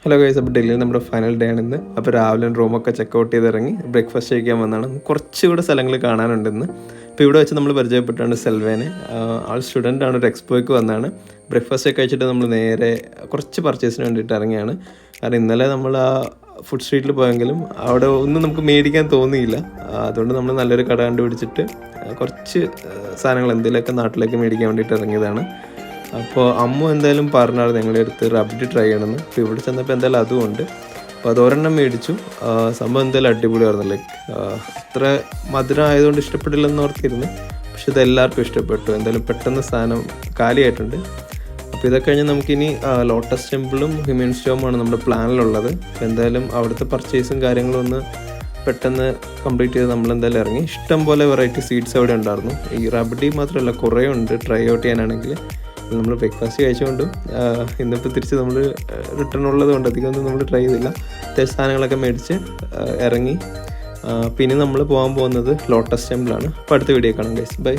Hello guys, അപ്പോൾ ഡൽഹിയിൽ നമ്മുടെ ഫൈനൽ ഡേ ആണ് ഇന്ന്. അപ്പോൾ രാവിലെ റൂമൊക്കെ ചെക്കൗട്ട് ചെയ്തിറങ്ങി ബ്രേക്ക്ഫാസ്റ്റ് കഴിക്കാൻ വന്നതാണ്. കുറച്ചുകൂടെ സ്ഥലങ്ങൾ കാണാനുണ്ട് ഇന്ന്. ഇപ്പോൾ ഇവിടെ വെച്ച് നമ്മൾ പരിചയപ്പെട്ടാണ് സെൽവേനെ. ആൾ സ്റ്റുഡൻ്റ് ആണ്, ഒരു എക്സ്പോയ്ക്ക് വന്നതാണ്. ബ്രേക്ക്ഫാസ്റ്റ് ഒക്കെ കഴിച്ചിട്ട് നമ്മൾ നേരെ കുറച്ച് പർച്ചേസിന് വേണ്ടിയിട്ട് ഇറങ്ങിയാണ്. കാരണം ഇന്നലെ നമ്മൾ ആ ഫുഡ് സ്ട്രീറ്റിൽ പോയെങ്കിലും അവിടെ ഒന്നും നമുക്ക് മേടിക്കാൻ തോന്നിയില്ല. അതുകൊണ്ട് നമ്മൾ നല്ലൊരു കട കണ്ടുപിടിച്ചിട്ട് കുറച്ച് സാധനങ്ങൾ എന്തെങ്കിലുമൊക്കെ നാട്ടിലേക്ക് മേടിക്കാൻ വേണ്ടിയിട്ട് ഇറങ്ങിയതാണ്. അപ്പോൾ അമ്മു എന്തായാലും പറഞ്ഞായിരുന്നു ഞങ്ങളുടെ അടുത്ത് റബ്ഡി ട്രൈ ചെയ്യണമെന്ന്. അപ്പോൾ ഇവിടെ ചെന്നപ്പോൾ എന്തായാലും അതുമുണ്ട്. അപ്പോൾ അതൊരെണ്ണം മേടിച്ചു. സംഭവം എന്തായാലും അടിപൊളിയായിരുന്നു. ലൈക്ക് അത്ര മധുരം ആയതുകൊണ്ട് ഇഷ്ടപ്പെടില്ലെന്ന് ഓർത്തിരുന്നു, പക്ഷെ ഇത് എല്ലാവർക്കും ഇഷ്ടപ്പെട്ടു. എന്തായാലും പെട്ടെന്ന് സാധനം കാലിയായിട്ടുണ്ട്. അപ്പോൾ ഇതൊക്കെ കഴിഞ്ഞ് നമുക്കിനി ലോട്ടസ് ടെമ്പിളും ഹ്യൂമൻ സ്റ്റോമാണ് നമ്മുടെ പ്ലാനിലുള്ളത്. അപ്പോൾ എന്തായാലും അവിടുത്തെ പർച്ചേസും കാര്യങ്ങളും ഒന്ന് പെട്ടെന്ന് കംപ്ലീറ്റ് ചെയ്ത് നമ്മളെന്തായാലും ഇറങ്ങി. ഇഷ്ടം പോലെ വെറൈറ്റി സ്വീറ്റ്സ് അവിടെ ഉണ്ടായിരുന്നു. ഈ റബ്ഡി മാത്രമല്ല, കുറേ ഉണ്ട് ട്രൈ ഔട്ട് ചെയ്യാനാണെങ്കിൽ. നമ്മൾ ബ്രേക്ക്ഫാസ്റ്റ് കഴിച്ചുകൊണ്ടും ഇന്നിപ്പോൾ തിരിച്ച് നമ്മൾ റിട്ടേൺ ഉള്ളത് കൊണ്ട് അധികമൊന്നും നമ്മൾ ട്രൈ ചെയ്തില്ല. അത്യാവശ്യം സാധനങ്ങളൊക്കെ മേടിച്ച് ഇറങ്ങി. പിന്നെ നമ്മൾ പോകാൻ പോകുന്നത് ലോട്ടസ് ടെമ്പിളാണ്. അപ്പോൾ അടുത്ത വീഡിയോ കാണാം ഗൈസ്, ബൈ.